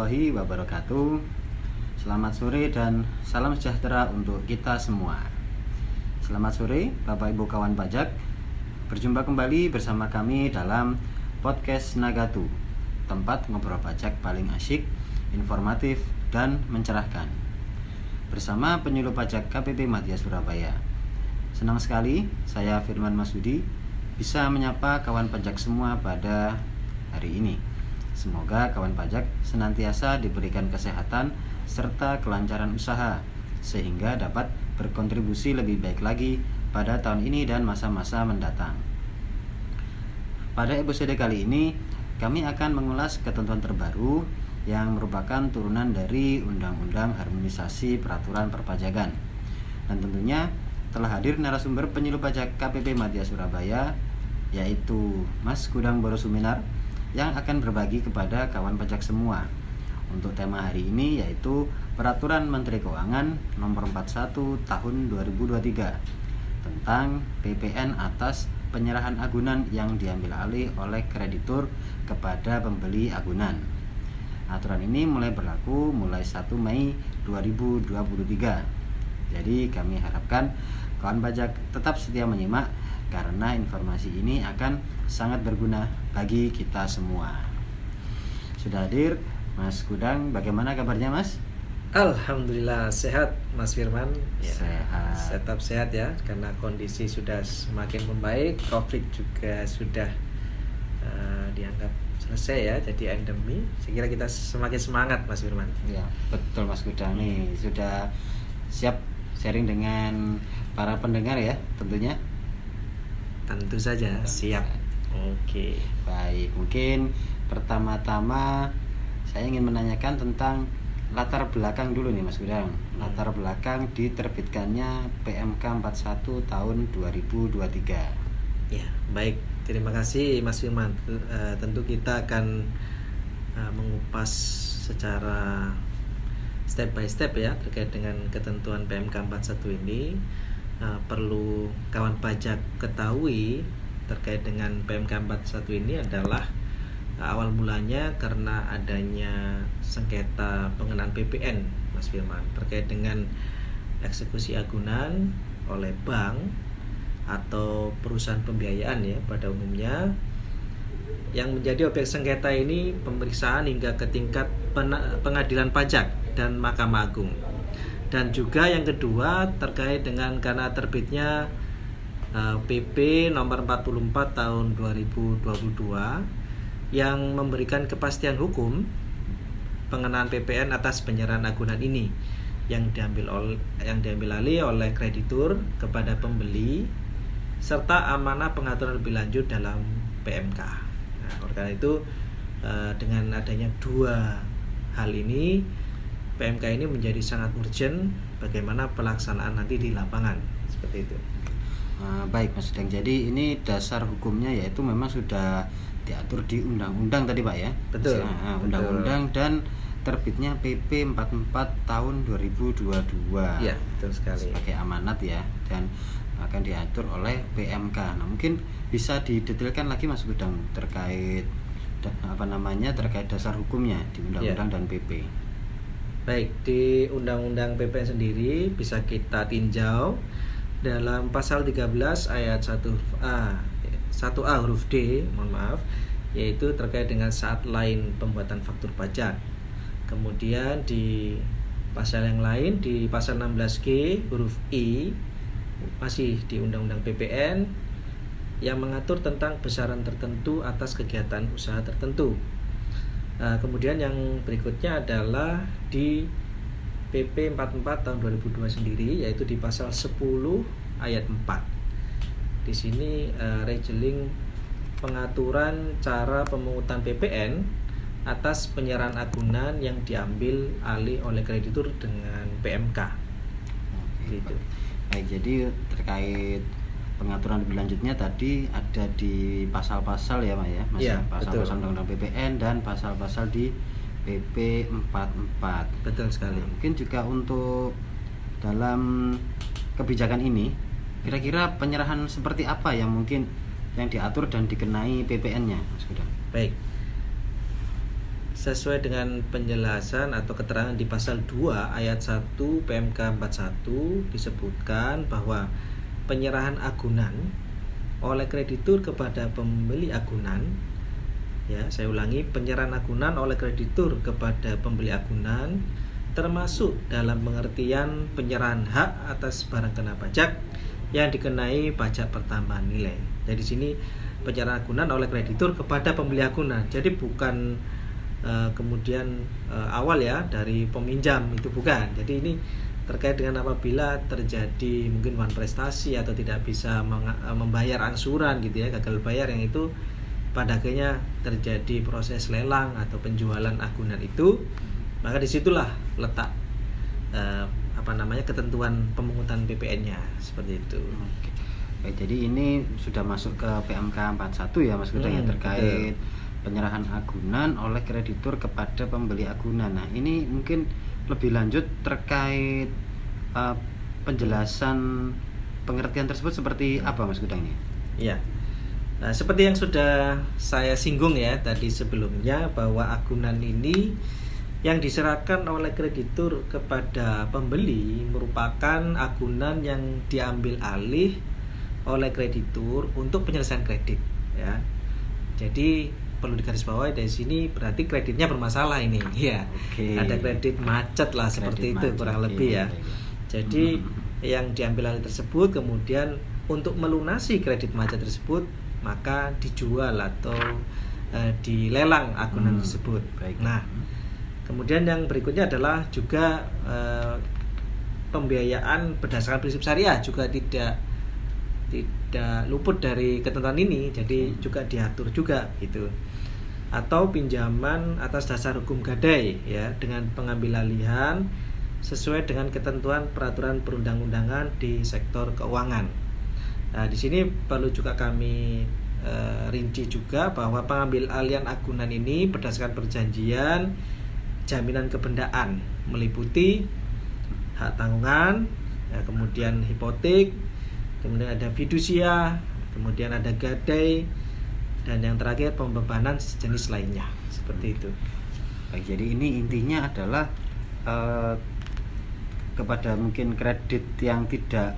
warahmatullahi wabarakatuh. Selamat sore dan salam sejahtera untuk kita semua. Selamat sore Bapak Ibu kawan pajak. Berjumpa kembali bersama kami dalam podcast Nagatu, tempat ngobrol pajak paling asyik, informatif, dan mencerahkan. Bersama penyuluh pajak KPP Madya Surabaya. Senang sekali saya Firman Masudi bisa menyapa kawan pajak semua pada hari ini. Semoga kawan pajak senantiasa diberikan kesehatan serta kelancaran usaha sehingga dapat berkontribusi lebih baik lagi pada tahun ini dan masa-masa mendatang. Pada episode kali ini kami akan mengulas ketentuan terbaru yang merupakan turunan dari Undang-Undang Harmonisasi Peraturan Perpajakan. Dan tentunya telah hadir narasumber penyuluh pajak KPP Madya Surabaya, yaitu Mas Gudang Borosuminar, yang akan berbagi kepada kawan pajak semua untuk tema hari ini, yaitu Peraturan Menteri Keuangan Nomor 41 Tahun 2023 tentang PPN atas penyerahan agunan yang diambil alih oleh kreditur kepada pembeli agunan. Aturan ini mulai berlaku mulai 1 Mei 2023. Jadi kami harapkan kawan pajak tetap setia menyimak karena informasi ini akan sangat berguna bagi kita semua. Sudah hadir Mas Gudang, bagaimana kabarnya Mas? Alhamdulillah sehat Mas Firman ya, Sehat. tetap sehat ya, karena kondisi sudah semakin membaik, Covid juga sudah dianggap selesai ya, jadi endemi. Saya kira kita semakin semangat Mas Firman. Ya, betul Mas Gudang nih, sudah siap sharing dengan para pendengar ya tentunya. Tentu saja siap. Oke. Baik, mungkin pertama-tama saya ingin menanyakan tentang latar belakang dulu nih Mas Gudang. Latar belakang diterbitkannya PMK 41 tahun 2023. Ya, baik. Terima kasih Mas Firman. Tentu kita akan mengupas secara step by step ya terkait dengan ketentuan PMK 41 ini. Perlu kawan pajak ketahui terkait dengan PMK 41 ini adalah awal mulanya karena adanya sengketa pengenaan PPN Mas Firman terkait dengan eksekusi agunan oleh bank atau perusahaan pembiayaan ya pada umumnya. Yang menjadi objek sengketa ini pemeriksaan hingga ke tingkat pengadilan pajak dan Mahkamah Agung. Dan juga yang kedua terkait dengan karena terbitnya PP nomor 44 tahun 2022 yang memberikan kepastian hukum pengenaan PPN atas penyerahan agunan ini yang diambil alih oleh kreditur kepada pembeli serta amanah pengaturan lebih lanjut dalam PMK. Nah, oleh karena itu dengan adanya dua hal ini, PMK ini menjadi sangat urgent bagaimana pelaksanaan nanti di lapangan seperti itu. Baik Mas Gudang, jadi ini dasar hukumnya yaitu memang sudah diatur di undang-undang tadi Pak ya. Betul. Undang-undang dan terbitnya PP 44 tahun 2022. Iya, betul sekali. Sebagai amanat ya, dan akan diatur oleh PMK. Nah, mungkin bisa didetailkan lagi Mas Gudang terkait terkait dasar hukumnya di undang-undang dan PP. Baik, di Undang-Undang PPN sendiri bisa kita tinjau dalam pasal 13 ayat 1A huruf D, yaitu terkait dengan saat lain pembuatan faktur pajak. Kemudian di pasal yang lain di pasal 16G huruf I masih di Undang-Undang PPN yang mengatur tentang besaran tertentu atas kegiatan usaha tertentu. Kemudian yang berikutnya adalah di PP 44 tahun 2002 sendiri, yaitu di pasal 10 ayat 4. Di sini regeling pengaturan cara pemungutan PPN atas penyerahan agunan yang diambil alih oleh kreditur dengan PMK. Gitu. Baik, jadi terkait pengaturan lebih lanjutnya tadi ada di pasal-pasal ya Pak ya, Mas. Ya, pasal-pasal Undang-Undang PPN dan pasal-pasal di PP 44. Betul sekali. Mungkin juga untuk dalam kebijakan ini kira-kira penyerahan seperti apa yang mungkin yang diatur dan dikenai PPN-nya, Mas Gudang? Baik. sesuai dengan penjelasan atau keterangan di pasal 2 ayat 1 PMK 41 disebutkan bahwa penyerahan agunan oleh kreditur kepada pembeli agunan, ya saya ulangi, penyerahan agunan oleh kreditur kepada pembeli agunan termasuk dalam pengertian penyerahan hak atas barang kena pajak yang dikenai pajak pertambahan nilai. Jadi di sini penyerahan agunan oleh kreditur kepada pembeli agunan. Jadi bukan kemudian awal ya dari peminjam, itu bukan. Jadi ini terkait dengan apabila terjadi mungkin wan prestasi atau tidak bisa membayar angsuran gitu ya, gagal bayar, yang itu pada akhirnya terjadi proses lelang atau penjualan agunan itu, maka disitulah letak ketentuan pemungutan PPN-nya seperti itu. Oke. Baik, jadi ini sudah masuk ke PMK 41 ya Mas Gudang, yang terkait penyerahan agunan oleh kreditur kepada pembeli agunan. Nah, ini mungkin lebih lanjut terkait penjelasan pengertian tersebut seperti apa Mas Gudang ini? Iya. Nah, seperti yang sudah saya singgung ya tadi sebelumnya, bahwa agunan ini yang diserahkan oleh kreditur kepada pembeli merupakan agunan yang diambil alih oleh kreditur untuk penyelesaian kredit ya. Jadi perlu digarisbawahi dari sini berarti kreditnya bermasalah ini ya. Oke. Ada kredit macet lah, seperti itu kurang lebih ya. Jadi yang diambil alih tersebut kemudian untuk melunasi kredit macet tersebut maka dijual atau dilelang agunan tersebut. Baik. Nah, kemudian yang berikutnya adalah juga pembiayaan berdasarkan prinsip syariah juga tidak luput dari ketentuan ini, jadi juga diatur juga gitu. Atau pinjaman atas dasar hukum gadai ya, dengan pengambil alihan sesuai dengan ketentuan peraturan perundang-undangan di sektor keuangan. Nah, di sini perlu juga kami rinci juga bahwa pengambil alihan agunan ini berdasarkan perjanjian jaminan kebendaan meliputi hak tanggungan, ya, kemudian hipotek, kemudian ada fidusia, kemudian ada gadai, dan yang terakhir pembebanan sejenis lainnya, seperti itu. Baik, jadi ini intinya adalah kepada mungkin kredit yang tidak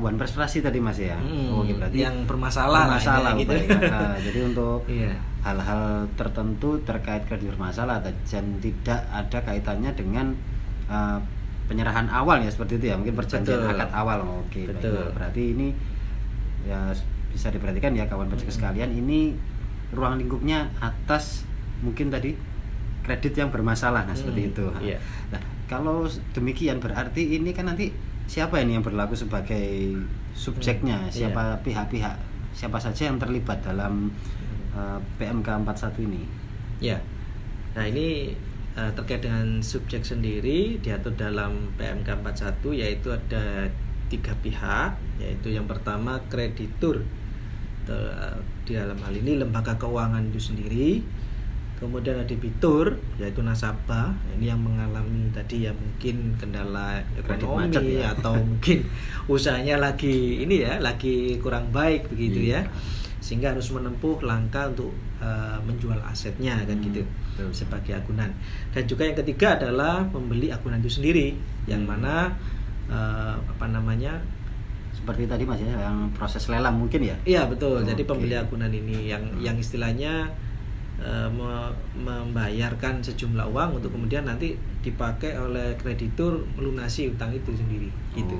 wan prestasi tadi Mas ya. Oke, berarti yang bermasalah gitu. Jadi untuk iya, hal-hal tertentu terkait kredit bermasalah dan tidak ada kaitannya dengan penyerahan awal ya, seperti itu ya, mungkin perjanjian akad awal. Oke, betul. Baik. Berarti ini ya bisa diperhatikan ya kawan pajak sekalian, ini ruang lingkupnya atas mungkin tadi kredit yang bermasalah. Nah, seperti itu. Iya. Nah, kalau demikian berarti ini kan nanti siapa ini yang berlaku sebagai subjeknya, siapa pihak-pihak, siapa saja yang terlibat dalam PMK 41 ini? Ya. Nah, ini terkait dengan subjek sendiri diatur dalam PMK 41, yaitu ada 3 pihak, yaitu yang pertama kreditur, di dalam hal ini lembaga keuangan itu sendiri. Kemudian ada debitur, yaitu nasabah, ini yang mengalami tadi ya mungkin kendala ekonomi macet, ya, atau mungkin usahanya lagi kurang baik begitu ya, sehingga harus menempuh langkah untuk menjual asetnya kan gitu sebagai agunan. Dan juga yang ketiga adalah pembeli agunan itu sendiri, yang mana seperti tadi Mas ya, yang proses lelang mungkin ya. Iya betul. Jadi pembeli agunan ini yang istilahnya membayarkan sejumlah uang untuk kemudian nanti dipakai oleh kreditur melunasi utang itu sendiri gitu.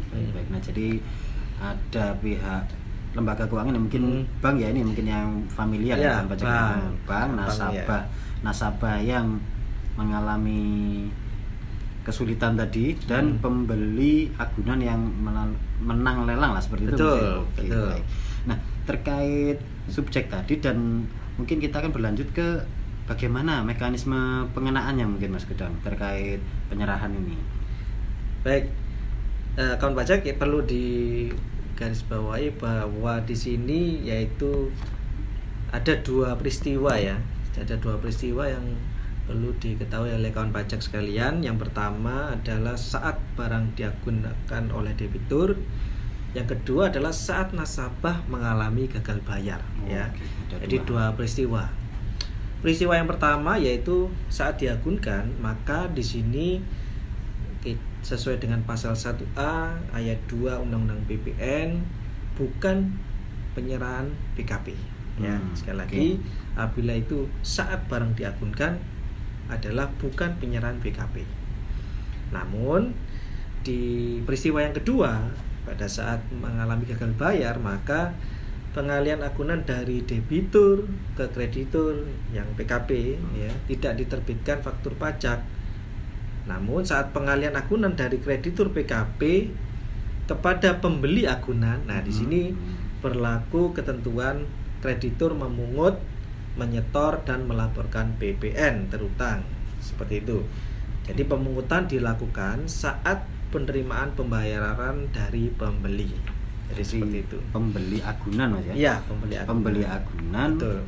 Baik. Nah, jadi ada pihak lembaga keuangan yang mungkin bank ya, ini mungkin yang familiar ya, dengan bank, nasabah yang mengalami kesulitan tadi, dan pembeli agunan yang menang lelang lah, seperti itu. Betul. Baik. Nah, terkait subjek tadi, dan mungkin kita akan berlanjut ke bagaimana mekanisme pengenaannya mungkin Mas Gedang terkait penyerahan ini. Baik, kawan pajak ya, perlu digarisbawahi bahwa di sini yaitu ada 2 peristiwa ya. Ada 2 peristiwa yang perlu diketahui oleh kawan pajak sekalian. Yang pertama adalah saat barang diagunkan oleh debitur. Yang kedua adalah saat nasabah mengalami gagal bayar ya. Jadi 2 peristiwa. peristiwa yang pertama yaitu saat diagunkan, maka di sini sesuai dengan pasal 1A ayat 2 Undang-Undang PPN bukan penyerahan BKP. Ya, sekali lagi apabila itu saat barang diagunkan adalah bukan penyerahan BKP. Namun di peristiwa yang kedua pada saat mengalami gagal bayar, maka pengalihan agunan dari debitur ke kreditur yang PKP ya tidak diterbitkan faktur pajak. Namun saat pengalihan agunan dari kreditur PKP kepada pembeli agunan, nah di sini berlaku ketentuan kreditur memungut, menyetor dan melaporkan PPN terutang. Seperti itu. Jadi pemungutan dilakukan saat penerimaan pembayaran dari pembeli. Jadi seperti itu. Pembeli agunan Mas ya? Iya, pembeli agunan. Pembeli agunan. Betul.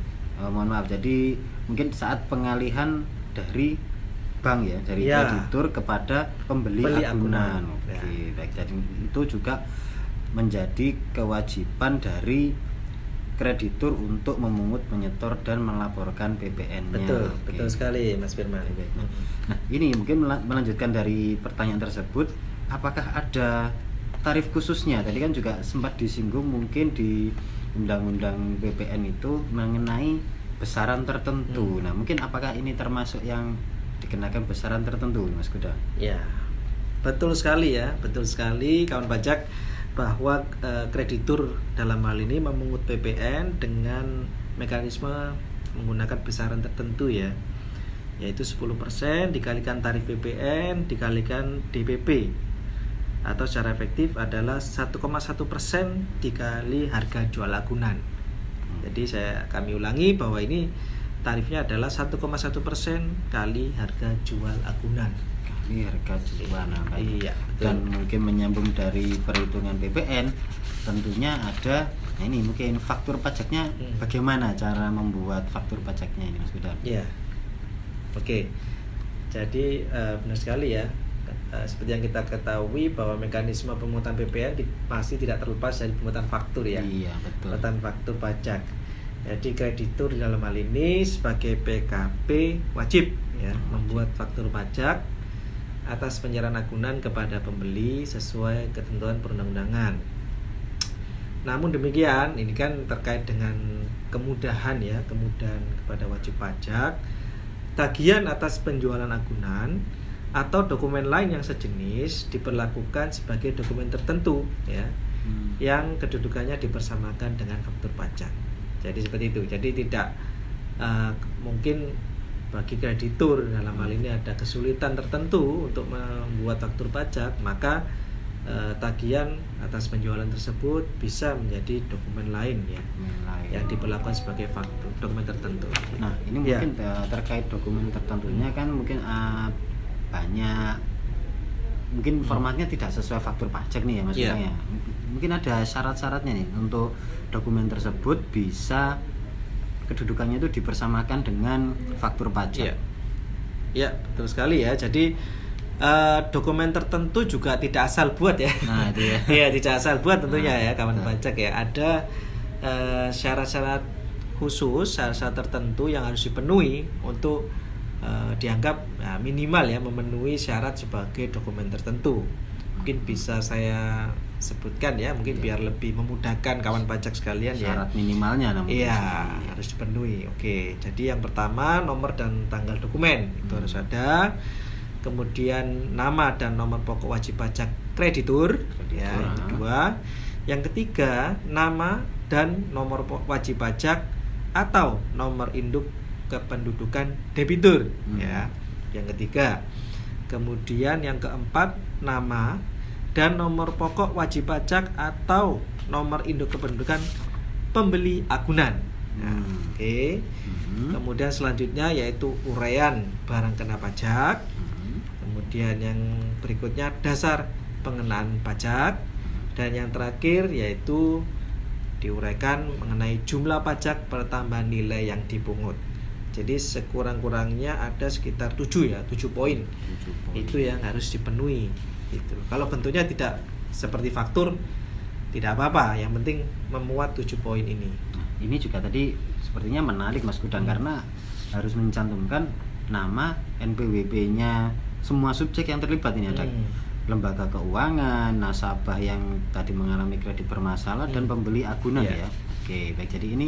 Mohon maaf. Jadi mungkin saat pengalihan dari bank ya, dari kreditur kepada pembeli agunan. Oke, ya. Baik. Jadi itu juga menjadi kewajiban dari kreditur untuk memungut, menyetor dan melaporkan PPN-nya. Betul, betul sekali Mas Firman. Nah, ini mungkin melanjutkan dari pertanyaan tersebut, apakah ada tarif khususnya? Tadi kan juga sempat disinggung mungkin di Undang-Undang PPN itu mengenai besaran tertentu. Nah, mungkin apakah ini termasuk yang dikenakan besaran tertentu, Mas Kuda? Ya, betul sekali ya, betul sekali kawan pajak, bahwa kreditur dalam hal ini memungut PPN dengan mekanisme menggunakan besaran tertentu ya, yaitu 10% dikalikan tarif PPN dikalikan DPP, atau secara efektif adalah 1,1% dikali harga jual agunan. Jadi kami ulangi bahwa ini tarifnya adalah 1,1% kali harga jual agunan. Kali harga jual. Iya. Dan mungkin menyambung dari perhitungan PPN, tentunya ada. Nah ini mungkin faktur pajaknya, bagaimana cara membuat faktur pajaknya ini Mas Kuda? Iya. Oke. Jadi benar sekali ya. Seperti yang kita ketahui bahwa mekanisme pemungutan PPN pasti tidak terlepas dari pemungutan faktur ya. Iya, betul. Pemungutan faktur pajak. Jadi kreditur dalam hal ini sebagai PKP wajib ya membuat faktur pajak atas penyerahan agunan kepada pembeli sesuai ketentuan perundang-undangan. Namun demikian, ini kan terkait dengan kemudahan ya, kemudahan kepada wajib pajak. Tagihan atas penjualan agunan atau dokumen lain yang sejenis diperlakukan sebagai dokumen tertentu ya, yang kedudukannya dipersamakan dengan faktur pajak. Jadi seperti itu. Jadi tidak mungkin bagi kreditur dalam hal ini ada kesulitan tertentu untuk membuat faktur pajak, maka tagihan atas penjualan tersebut bisa menjadi dokumen lain ya, yang diperlakukan sebagai faktur dokumen tertentu. Nah ini mungkin terkait dokumen tertentunya kan mungkin banyak, mungkin formatnya tidak sesuai faktur pajak nih ya maksudnya ya. Mungkin ada syarat-syaratnya nih untuk dokumen tersebut bisa kedudukannya itu dipersamakan dengan faktur pajak. Ya, betul sekali ya. Jadi dokumen tertentu juga tidak asal buat ya. Nah, itu ya. Iya, tidak asal buat tentunya ya kawan pajak ya. Ada syarat-syarat khusus, syarat-syarat tertentu yang harus dipenuhi untuk dianggap minimal ya memenuhi syarat sebagai dokumen tertentu. Mungkin bisa saya sebutkan ya, mungkin biar lebih memudahkan kawan pajak sekalian ya. Syarat minimalnya namun. Iya, harus dipenuhi. Oke, jadi yang pertama nomor dan tanggal dokumen itu harus ada. Kemudian nama dan nomor pokok wajib pajak kreditur. Ya, yang kedua. Yang ketiga, nama dan nomor wajib pajak atau nomor induk kependudukan debitur. Ya, yang ketiga. Kemudian yang keempat, nama dan nomor pokok wajib pajak atau nomor induk kependudukan pembeli agunan. Nah, oke. Kemudian selanjutnya yaitu uraian barang kena pajak. Kemudian yang berikutnya dasar pengenaan pajak, dan yang terakhir yaitu diuraikan mengenai jumlah pajak pertambahan nilai yang dipungut. Jadi sekurang-kurangnya ada sekitar 7 poin. Itu yang harus dipenuhi. Gitu. Kalau bentuknya tidak seperti faktur tidak apa-apa, yang penting memuat 7 poin ini. Nah, ini juga tadi sepertinya menarik Mas Gudang, karena harus mencantumkan nama NPWP-nya semua subjek yang terlibat ini. Ada lembaga keuangan, nasabah yang tadi mengalami kredit bermasalah, dan pembeli agunan ya. Oke, baik. Jadi ini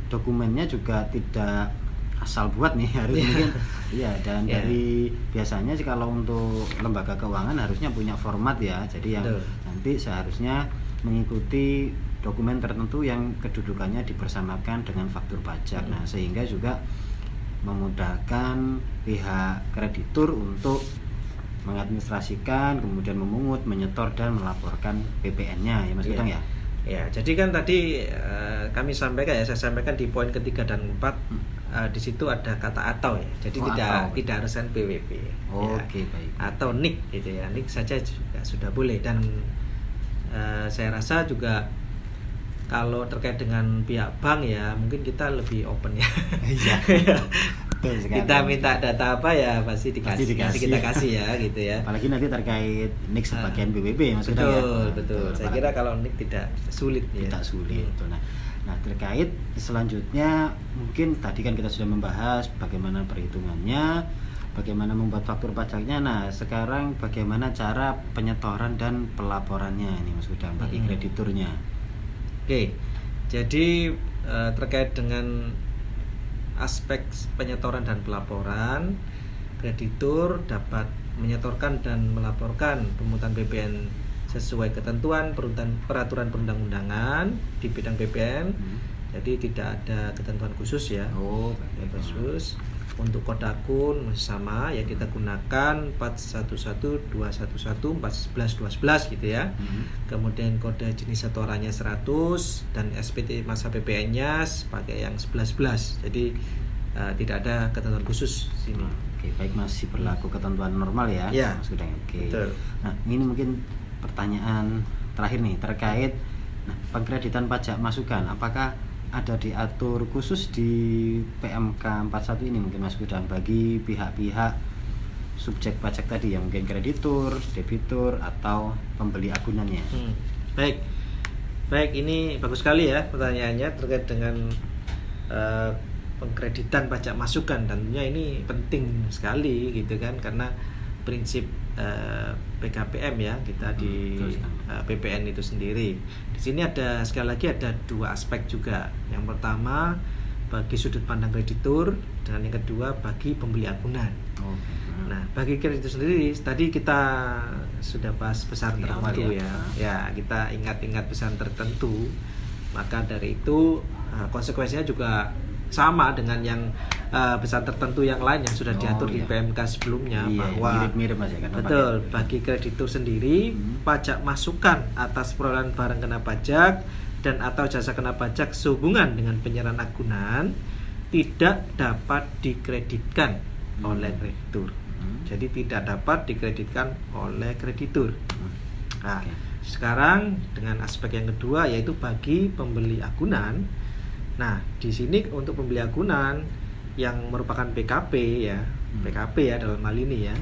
dokumennya juga tidak asal buat nih, harus mungkin ya, dan dari biasanya sih kalau untuk lembaga keuangan harusnya punya format ya. Jadi yang nanti seharusnya mengikuti dokumen tertentu yang kedudukannya dipersamakan dengan faktur pajak. Nah, sehingga juga memudahkan pihak kreditur untuk mengadministrasikan, kemudian memungut, menyetor, dan melaporkan PPN-nya ya Mas Gudang ya. Ya, jadi kan tadi kami sampaikan ya, saya sampaikan di poin ketiga dan 4 di situ ada kata atau ya. Jadi tidak harus NPWP. Oke, baik. Atau NIK gitu ya. NIK saja juga sudah boleh, dan saya rasa juga kalau terkait dengan pihak bank ya mungkin kita lebih open ya. Iya. Kita minta data apa ya pasti dikasih. Kita kasih ya gitu ya. Apalagi nanti terkait NIK sebagai NPWP maksudnya ya. Betul. Saya kira kalau NIK tidak sulit ya. Tidak sulit. Nah, terkait selanjutnya mungkin tadi kan kita sudah membahas bagaimana perhitungannya, bagaimana membuat faktur pajaknya. Nah, sekarang bagaimana cara penyetoran dan pelaporannya ini Mas Gudang bagi krediturnya. Oke, jadi terkait dengan aspek penyetoran dan pelaporan, kreditur dapat menyetorkan dan melaporkan pemungutan PPN sesuai ketentuan peraturan perundang-undangan di bidang PPN. Jadi tidak ada ketentuan khusus ya. Khusus. Untuk kode akun masih sama ya, kita gunakan 411 211 411 gitu ya. Kemudian kode jenis setorannya 100 dan SPT masa PPN-nya pakai yang 1111. Jadi tidak ada ketentuan khusus sini. Oke, baik, masih berlaku ketentuan normal ya. Mas Gudang. Oke. Betul. Nah, ini mungkin pertanyaan terakhir nih terkait pengkreditan pajak masukan. Apakah ada diatur khusus di PMK 41 ini mungkin Mas Gudang bagi pihak-pihak subjek pajak tadi yang mungkin kreditur, debitur, atau pembeli agunannya? Baik, ini bagus sekali ya pertanyaannya terkait dengan pengkreditan pajak masukan. Tentunya ini penting sekali gitu kan, karena prinsip PKPM ya kita di PPN itu sendiri. Di sini ada sekali lagi ada 2 aspek juga. Yang pertama bagi sudut pandang kreditur, dan yang kedua bagi pembeli agunan. Nah, bagi kreditur sendiri tadi kita sudah bahas besaran tertentu ya. Ya, kita ingat-ingat besaran tertentu. Maka dari itu konsekuensinya juga sama dengan yang besar tertentu yang lain yang sudah diatur di PMK sebelumnya, bahwa mirip-mirip Mas ya kan. Betul, bagi kreditur sendiri pajak masukan atas perolehan barang kena pajak dan atau jasa kena pajak sehubungan dengan penyerahan agunan tidak dapat dikreditkan oleh kreditur. Jadi tidak dapat dikreditkan oleh kreditur. Nah, sekarang dengan aspek yang kedua yaitu bagi pembeli agunan. Nah, di sini untuk pembeli agunan yang merupakan PKP ya, PKP ya dalam hal ini ya,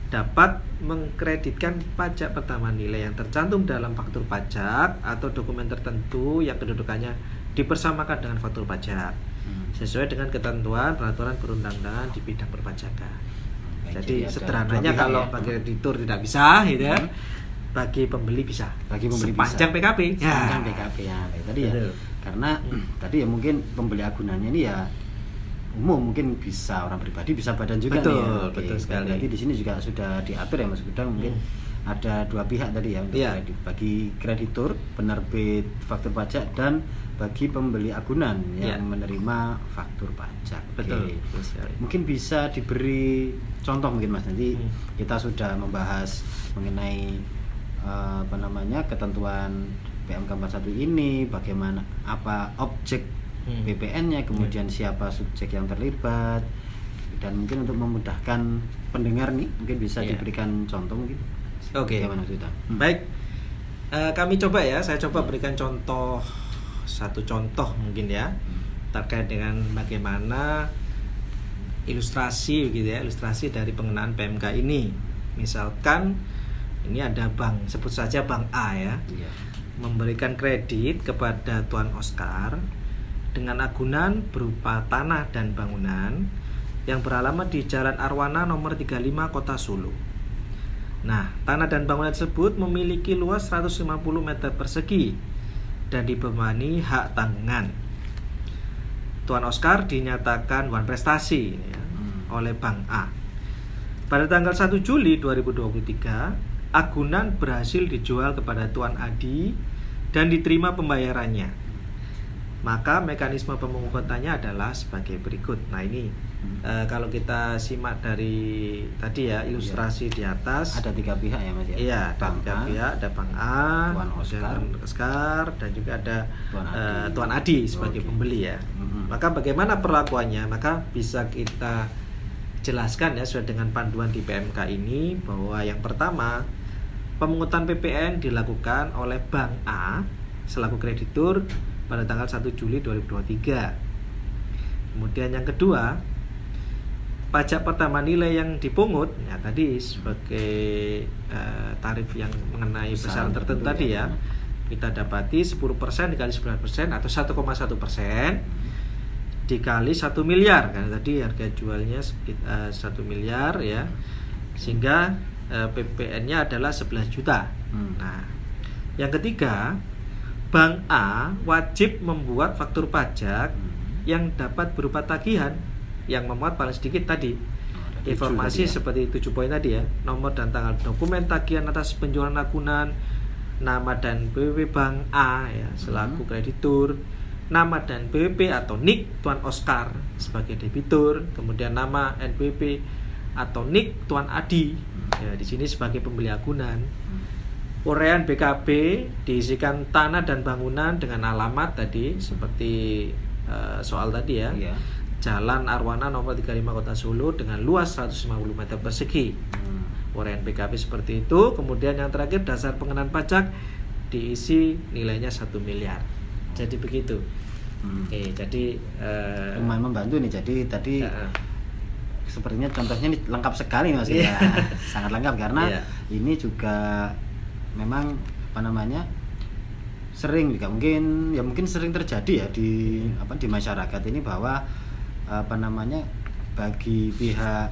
dapat mengkreditkan pajak pertambahan nilai yang tercantum dalam faktur pajak atau dokumen tertentu yang kedudukannya dipersamakan dengan faktur pajak sesuai dengan ketentuan peraturan perundang-undangan di bidang perpajakan. Jadi sederhananya kalau bagi kreditur tidak bisa gitu ya, bagi pembeli bisa. Sepanjang PKP. Sepanjang PKP ya. Tadi ya. Karena tadi ya mungkin pembeli agunannya ini ya umum, mungkin bisa orang pribadi, bisa badan juga. Betul sekali. Berarti di sini juga sudah diatur ya Mas Gudang, mungkin ada 2 pihak tadi ya untuk kredit, bagi kreditur penerbit faktur pajak dan bagi pembeli agunan yang menerima faktur pajak. Betul. Mungkin bisa diberi contoh mungkin Mas, nanti kita sudah membahas mengenai ketentuan PMK 41 ini, bagaimana apa objek PPN-nya, kemudian siapa subjek yang terlibat, dan mungkin untuk memudahkan pendengar nih mungkin bisa diberikan contoh mungkin. Oke. Baik. Kami coba ya, saya coba berikan satu contoh mungkin ya terkait dengan bagaimana ilustrasi dari pengenaan PMK ini. Misalkan ini ada bank, sebut saja bank A ya, memberikan kredit kepada Tuan Oscar dengan agunan berupa tanah dan bangunan yang beralamat di Jalan Arwana nomor 35 Kota Solo. Nah, tanah dan bangunan tersebut memiliki luas 150 meter persegi dan dibebani hak tanggungan. Tuan Oscar dinyatakan wan prestasi ya, oleh Bank A. Pada tanggal 1 Juli 2023, agunan berhasil dijual kepada Tuan Adi dan diterima pembayarannya. Maka mekanisme pemungutannya adalah sebagai berikut. Nah ini kalau kita simak dari tadi ya ilustrasi di atas, ada 3 pihak ya Mas ya. Iya, ada 3 pihak, ada Bank A, Tuan Oscar, dan juga ada Tuan Adi sebagai pembeli ya. Maka bagaimana perlakuannya? Maka bisa kita jelaskan ya sesuai dengan panduan di PMK ini, bahwa yang pertama, pemungutan PPN dilakukan oleh Bank A selaku kreditur pada tanggal 1 Juli 2023. Kemudian yang kedua, pajak pertama nilai yang dipungut ya tadi sebagai tarif yang mengenai besaran tertentu tadi ya, kita dapati 10% dikali 9% atau 1,1% dikali 1 miliar, karena tadi harga jualnya 1 miliar ya, sehingga PPN-nya adalah 11 juta. Nah, yang ketiga, Bank A wajib membuat faktur pajak yang dapat berupa tagihan yang memuat paling sedikit tadi informasi seperti 7 poin tadi ya, nomor dan tanggal dokumen tagihan atas penjualan agunan, nama dan BWP Bank A ya selaku kreditur, nama dan BWP atau NIK Tuan Oscar sebagai debitur, kemudian nama NPWP atau NIK Tuan Adi ya di sini sebagai pembeli agunan. Uraian BKB diisikan tanah dan bangunan dengan alamat tadi seperti soal tadi ya. Jalan Arwana nomor 35 Kota Solo dengan luas 150 meter persegi. Uraian BKB seperti itu. Kemudian yang terakhir, dasar pengenaan pajak diisi nilainya 1 miliar. Jadi begitu. Oke, jadi lumayan membantu nih. Jadi tadi sepertinya contohnya ini lengkap sekali Mas ya. Sangat lengkap karena ini juga memang sering juga mungkin sering terjadi ya di masyarakat ini, bahwa bagi pihak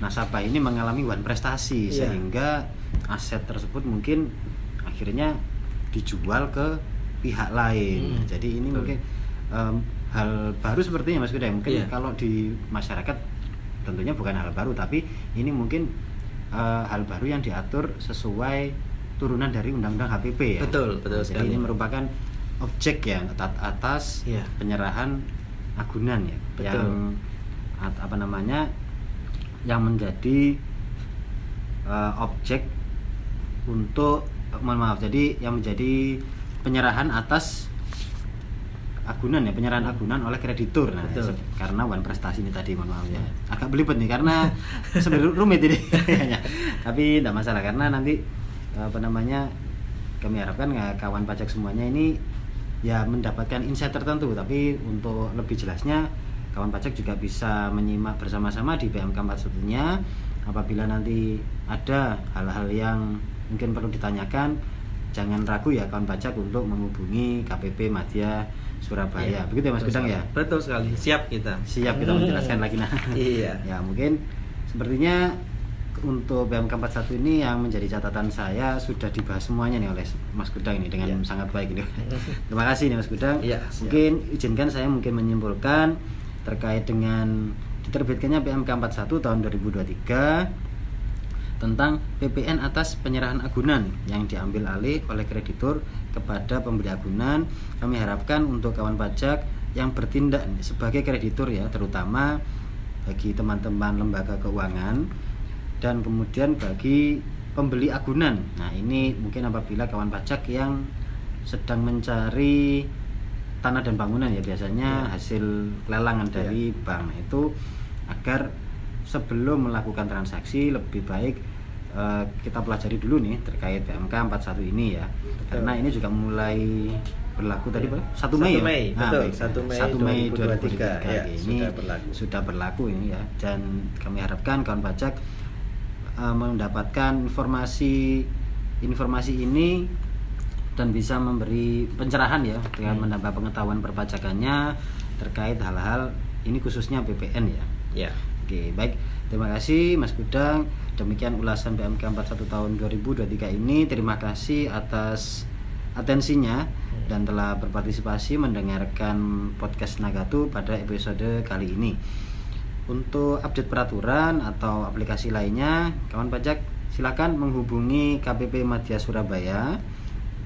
nasabah ini mengalami wan prestasi sehingga aset tersebut mungkin akhirnya dijual ke pihak lain. Jadi ini mungkin hal baru sepertinya Mas Kuda. Mungkin kalau di masyarakat tentunya bukan hal baru, tapi ini mungkin hal baru yang diatur sesuai turunan dari Undang-Undang HPP ya. Betul Jadi sekali. ini merupakan objek ya atas penyerahan agunan ya. Betul. Yang menjadi objek untuk jadi yang menjadi penyerahan atas agunan ya, penyerahan agunan oleh kreditur. Nah, karena wan prestasi ini tadi ya. Agak belibet nih karena sebenarnya rumit ini. Tapi tidak masalah karena nanti kami harapkan kawan pajak semuanya ini ya mendapatkan insight tertentu. Tapi untuk lebih jelasnya kawan pajak juga bisa menyimak bersama-sama di PMK 41-nya. Apabila nanti ada hal-hal yang mungkin perlu ditanyakan, jangan ragu ya kawan pajak untuk menghubungi KPP Madya Surabaya. Begitu ya Mas Gudang ya? Betul sekali. Siap kita menjelaskan lagi Iya. Ya mungkin sepertinya untuk PMK 41 ini yang menjadi catatan saya sudah dibahas semuanya nih oleh Mas Gudang ini dengan sangat baik ini. Terima kasih nih Mas Gudang. Mungkin izinkan saya menyimpulkan terkait dengan diterbitkannya PMK 41 tahun 2023 tentang PPN atas penyerahan agunan yang diambil alih oleh kreditur kepada pembeli agunan. Kami harapkan untuk kawan pajak yang bertindak sebagai kreditur ya, terutama bagi teman-teman lembaga keuangan dan kemudian bagi pembeli agunan. Nah, ini mungkin apabila kawan pajak yang sedang mencari tanah dan bangunan ya, biasanya hasil lelangan dari bank itu, agar sebelum melakukan transaksi lebih baik kita pelajari dulu nih terkait PMK 41 ini ya. Karena ini juga mulai berlaku tadi 1 Mei ya. 1 Mei 2023 ini sudah berlaku ini ya. Dan kami harapkan kawan pajak mendapatkan informasi ini dan bisa memberi pencerahan ya dengan menambah pengetahuan perpajakannya terkait hal-hal ini khususnya BPN ya. Ya. Oke, baik. Terima kasih Mas Gudang. Demikian ulasan PMK 41 tahun 2023 ini. Terima kasih atas atensinya dan telah berpartisipasi mendengarkan podcast Nagatu pada episode kali ini. Untuk update peraturan atau aplikasi lainnya, kawan pajak silakan menghubungi KPP Madya Surabaya.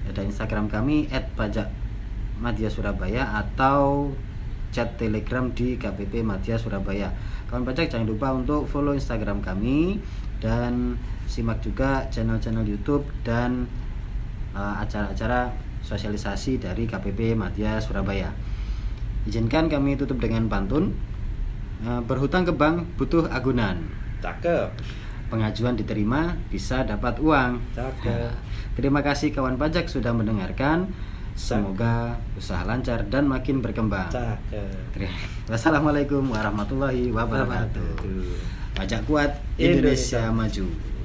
Ada Instagram kami @pajakmadyasurabaya atau chat Telegram di KPP Madya Surabaya. Kawan pajak jangan lupa untuk follow Instagram kami dan simak juga channel-channel YouTube dan acara-acara sosialisasi dari KPP Madya Surabaya. Izinkan kami tutup dengan pantun. Berhutang ke bank butuh agunan. Cakep. Pengajuan diterima bisa dapat uang. Cakep. Terima kasih kawan pajak sudah mendengarkan. Semoga usaha lancar dan makin berkembang. Cakep. Wassalamualaikum warahmatullahi wabarakatuh. Pajak kuat, Indonesia maju.